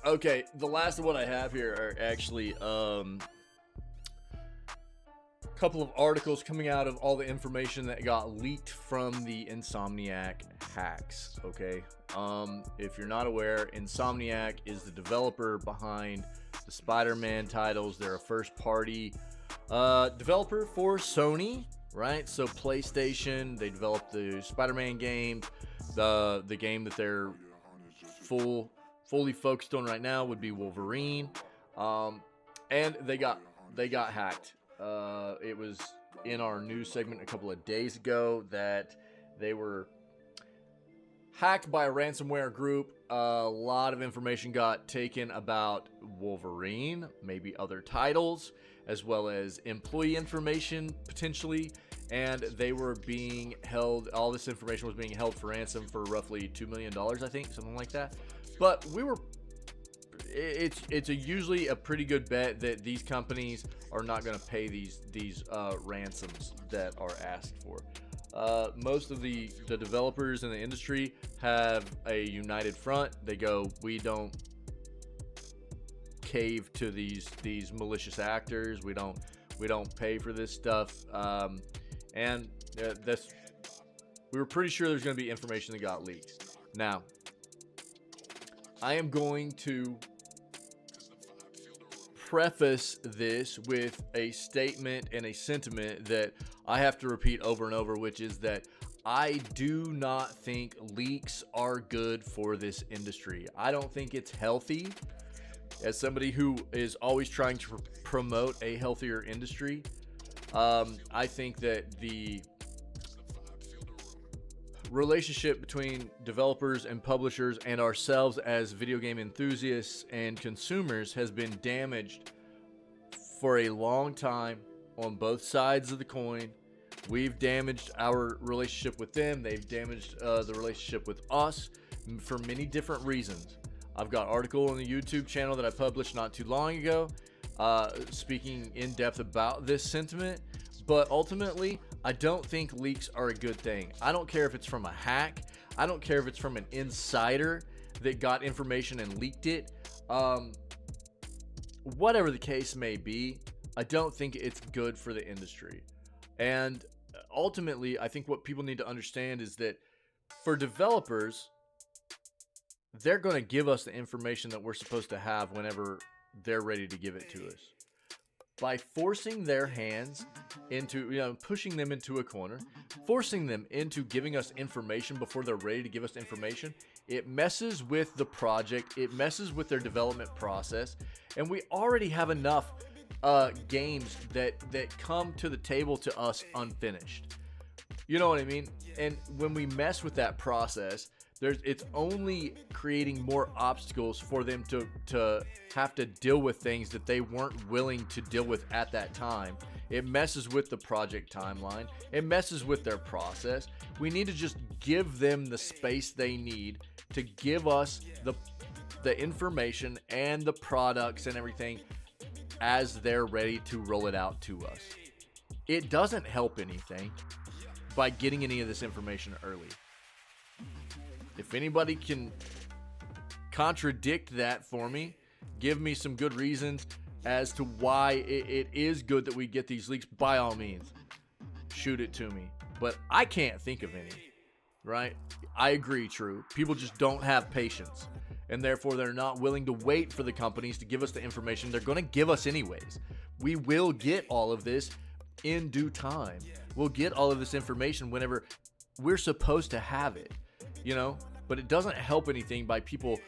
Okay, the last of what I have here are actually couple of articles coming out of all the information that got leaked from the Insomniac hacks. Okay, if you're not aware, Insomniac is the developer behind the Spider-Man titles. They're a first-party developer for Sony, right? So PlayStation, they developed the Spider-Man game. The game that they're fully focused on right now would be Wolverine, and they got hacked. It was in our news segment a couple of days ago that they were hacked by a ransomware group. A lot of information got taken about Wolverine, maybe other titles, as well as employee information potentially, and they were being held, all this information was being held for ransom for roughly $2 million, I think, something like that. But it's usually a pretty good bet that these companies are not going to pay these ransoms that are asked for. Most of the developers in the industry have a united front. They go, we don't cave to these malicious actors. We don't pay for this stuff. And we were pretty sure there's going to be information that got leaked. Now, I am going to preface this with a statement and a sentiment that I have to repeat over and over, which is that I do not think leaks are good for this industry. I don't think it's healthy. As somebody who is always trying to promote a healthier industry, I think that the relationship between developers and publishers and ourselves as video game enthusiasts and consumers has been damaged for a long time on both sides of the coin. We've damaged our relationship with them. They've damaged the relationship with us for many different reasons. I've got an article on the YouTube channel that I published not too long ago speaking in depth about this sentiment, but ultimately I don't think leaks are a good thing. I don't care if it's from a hack. I don't care if it's from an insider that got information and leaked it. Whatever the case may be, I don't think it's good for the industry. And ultimately, I think what people need to understand is that for developers, they're going to give us the information that we're supposed to have whenever they're ready to give it to us. By forcing their hands into, pushing them into a corner, forcing them into giving us information before they're ready to give us information, it messes with the project, it messes with their development process, and we already have enough games that come to the table to us unfinished. You know what I mean? And when we mess with that process, it's only creating more obstacles for them to have to deal with things that they weren't willing to deal with at that time. It messes with the project timeline. It messes with their process. We need to just give them the space they need to give us the information and the products and everything as they're ready to roll it out to us. It doesn't help anything by getting any of this information early. If anybody can contradict that for me, give me some good reasons as to why it is good that we get these leaks, by all means, shoot it to me. But I can't think of any, right? I agree, true. People just don't have patience, and therefore they're not willing to wait for the companies to give us the information they're going to give us anyways. We will get all of this in due time. We'll get all of this information whenever we're supposed to have it. But it doesn't help anything by people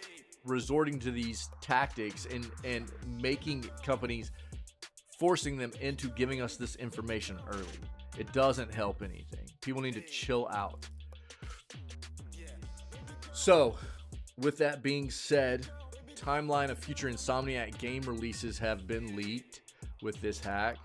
resorting to these tactics and making companies, forcing them into giving us this information early. It doesn't help anything. People need to chill out. So, with that being said, timeline of future Insomniac game releases have been leaked with this hack.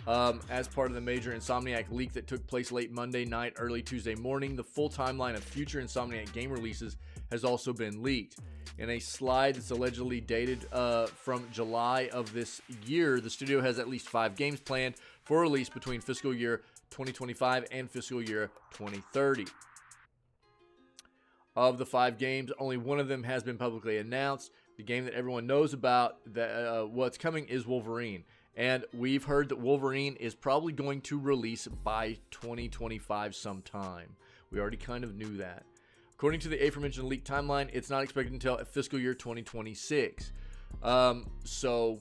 As part of the major Insomniac leak that took place late Monday night, early Tuesday morning, the full timeline of future Insomniac game releases has also been leaked. In a slide that's allegedly dated from July of this year, the studio has at least 5 games planned for release between fiscal year 2025 and fiscal year 2030. Of the 5 games, only one of them has been publicly announced. The game that everyone knows about, that what's coming, is Wolverine. And we've heard that Wolverine is probably going to release by 2025 sometime. We already kind of knew that. According to the aforementioned leak timeline, it's not expected until fiscal year 2026. So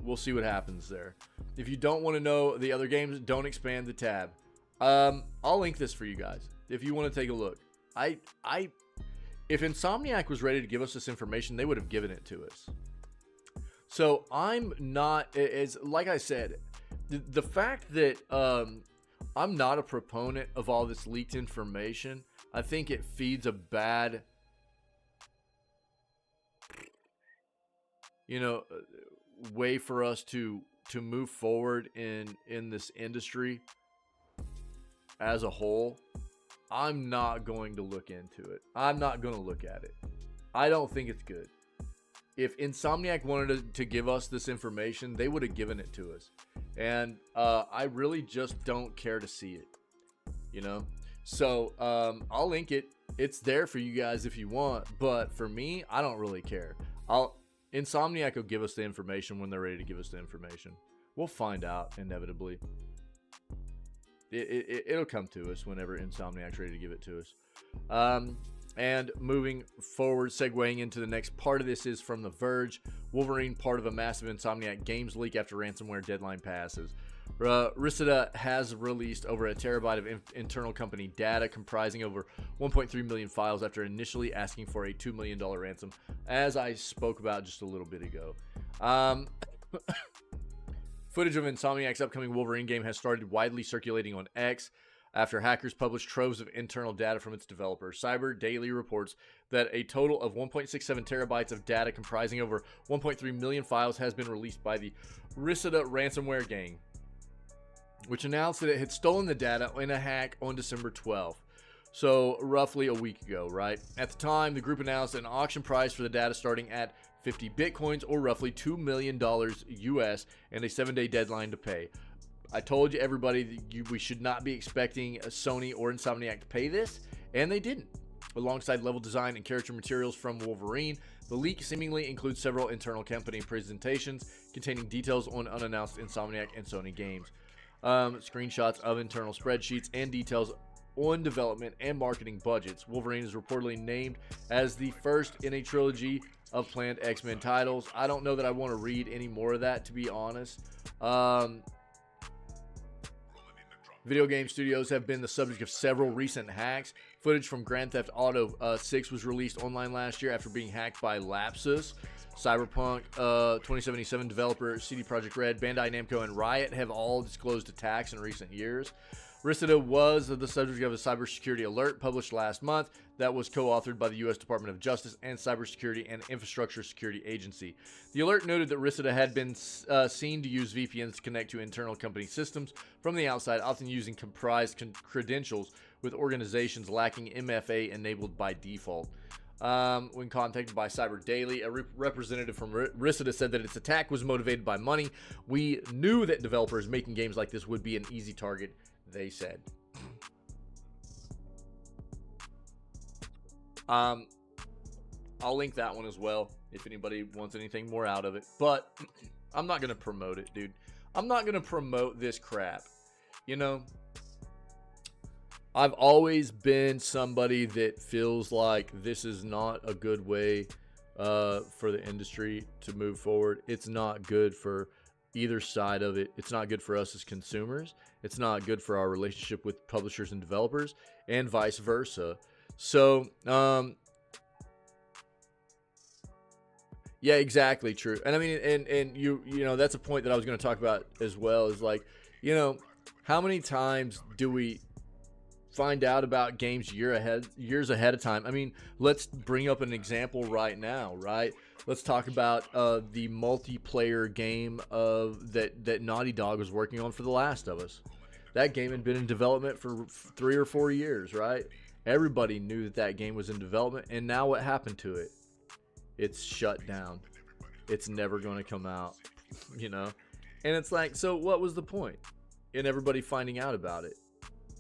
we'll see what happens there. If you don't want to know the other games, don't expand the tab. I'll link this for you guys if you want to take a look. If Insomniac was ready to give us this information, they would have given it to us. So I'm not, as like I said, the fact that I'm not a proponent of all this leaked information, I think it feeds a bad, way for us to move forward in this industry as a whole. I'm not going to look into it. I'm not going to look at it. I don't think it's good. If Insomniac wanted to give us this information, they would have given it to us. And I really just don't care to see it, So I'll link it. It's there for you guys if you want. But for me, I don't really care. Insomniac will give us the information when they're ready to give us the information. We'll find out inevitably. It'll come to us whenever Insomniac's ready to give it to us. And moving forward, segueing into the next part of this is from The Verge. Wolverine, part of a massive Insomniac games leak after ransomware deadline passes. Risida has released over a terabyte of internal company data comprising over 1.3 million files after initially asking for a $2 million ransom, as I spoke about just a little bit ago. Footage of Insomniac's upcoming Wolverine game has started widely circulating on X after hackers published troves of internal data from its developer. Cyber Daily reports that a total of 1.67 terabytes of data comprising over 1.3 million files has been released by the Risida ransomware gang, which announced that it had stolen the data in a hack on December 12th. So roughly a week ago, right? At the time, the group announced an auction price for the data starting at 50 bitcoins, or roughly $2 million US, and a 7-day deadline to pay. I told you, everybody, that we should not be expecting Sony or Insomniac to pay this, and they didn't. Alongside level design and character materials from Wolverine, the leak seemingly includes several internal company presentations containing details on unannounced Insomniac and Sony games, screenshots of internal spreadsheets, and details on development and marketing budgets. Wolverine is reportedly named as the first in a trilogy of planned X-Men titles. I don't know that I want to read any more of that, to be honest. Video game studios have been the subject of several recent hacks. Footage from Grand Theft Auto 6 was released online last year after being hacked by Lapsus. Cyberpunk 2077 developer CD Projekt Red, Bandai Namco, and Riot have all disclosed attacks in recent years. Risida was the subject of a cybersecurity alert published last month that was co-authored by the U.S. Department of Justice and Cybersecurity and Infrastructure Security Agency. The alert noted that Risida had been seen to use VPNs to connect to internal company systems from the outside, often using comprised credentials with organizations lacking MFA enabled by default. When contacted by Cyber Daily, a representative from Risida said that its attack was motivated by money. We knew that developers making games like this would be an easy target, they said. I'll link that one as well if anybody wants anything more out of it. But I'm not going to promote it, dude. I'm not going to promote this crap. I've always been somebody that feels like this is not a good way for the industry to move forward. It's not good for either side of it. It's not good for us as consumers. It's not good for our relationship with publishers and developers, and vice versa. So, yeah, exactly, true. And I mean, and you know, that's a point that I was going to talk about as well, is like, how many times do we find out about games years ahead of time? I mean, let's bring up an example right now, right? Let's talk about the multiplayer game that Naughty Dog was working on for The Last of Us. That game had been in development for 3 or 4 years, right? Everybody knew that game was in development, and now what happened to it? It's shut down. It's never going to come out, And it's like, so what was the point in everybody finding out about it,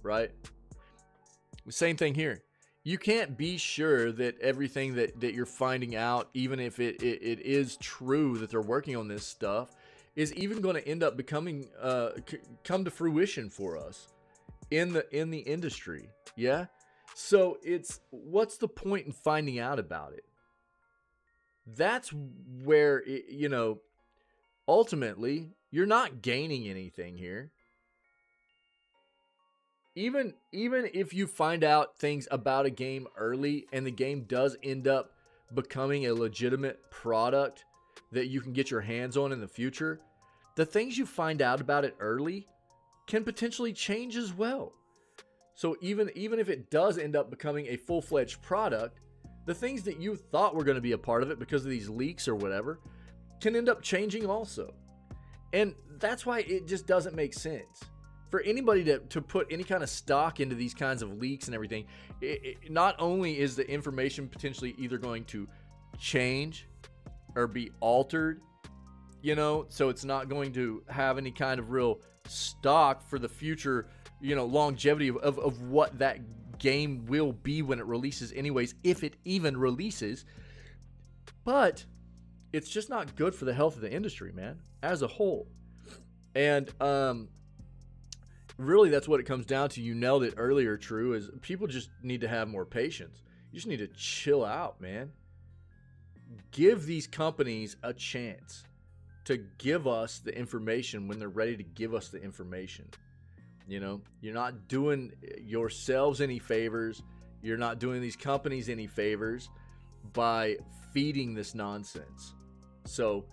right? Same thing here. You can't be sure that everything that you're finding out, even if it is true that they're working on this stuff, is even going to end up becoming come to fruition for us in the industry. Yeah. So it's, what's the point in finding out about it? That's where ultimately you're not gaining anything here. Even if you find out things about a game early and the game does end up becoming a legitimate product that you can get your hands on in the future, the things you find out about it early can potentially change as well. So even if it does end up becoming a full-fledged product, the things that you thought were going to be a part of it because of these leaks or whatever can end up changing also. And that's why it just doesn't make sense for anybody to put any kind of stock into these kinds of leaks and everything. Not only is the information potentially either going to change or be altered, so it's not going to have any kind of real stock for the future, longevity of what that game will be when it releases anyways, if it even releases. But it's just not good for the health of the industry, man, as a whole. And really, that's what it comes down to. You nailed it earlier, True, is people just need to have more patience. You just need to chill out, man. Give these companies a chance to give us the information when they're ready to give us the information. You're not doing yourselves any favors. You're not doing these companies any favors by feeding this nonsense. So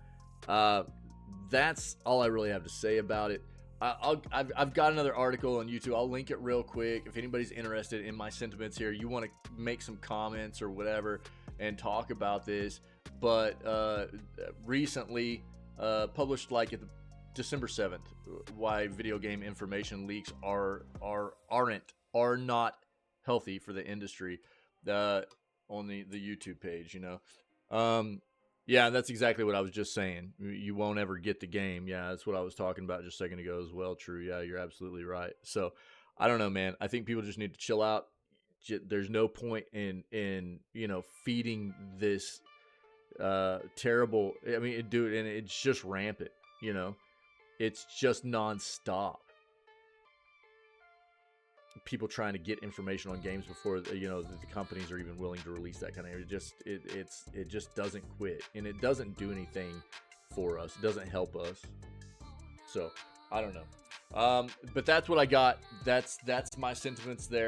that's all I really have to say about it. I've got another article on YouTube. I'll link it real quick. If anybody's interested in my sentiments here, you want to make some comments or whatever and talk about this. But recently published like at the December 7th, why video game information leaks are not healthy for the industry, on the YouTube page. Yeah, that's exactly what I was just saying. You won't ever get the game. Yeah, that's what I was talking about just a second ago as well. True. Yeah, you're absolutely right. So I don't know, man. I think people just need to chill out. There's no point in feeding this terrible. I mean, dude, and it's just rampant. It's just nonstop. People trying to get information on games before the companies are even willing to release that kind of. It just doesn't quit, and it doesn't do anything for us. It doesn't help us. So I don't know. But that's what I got. That's my sentiments there.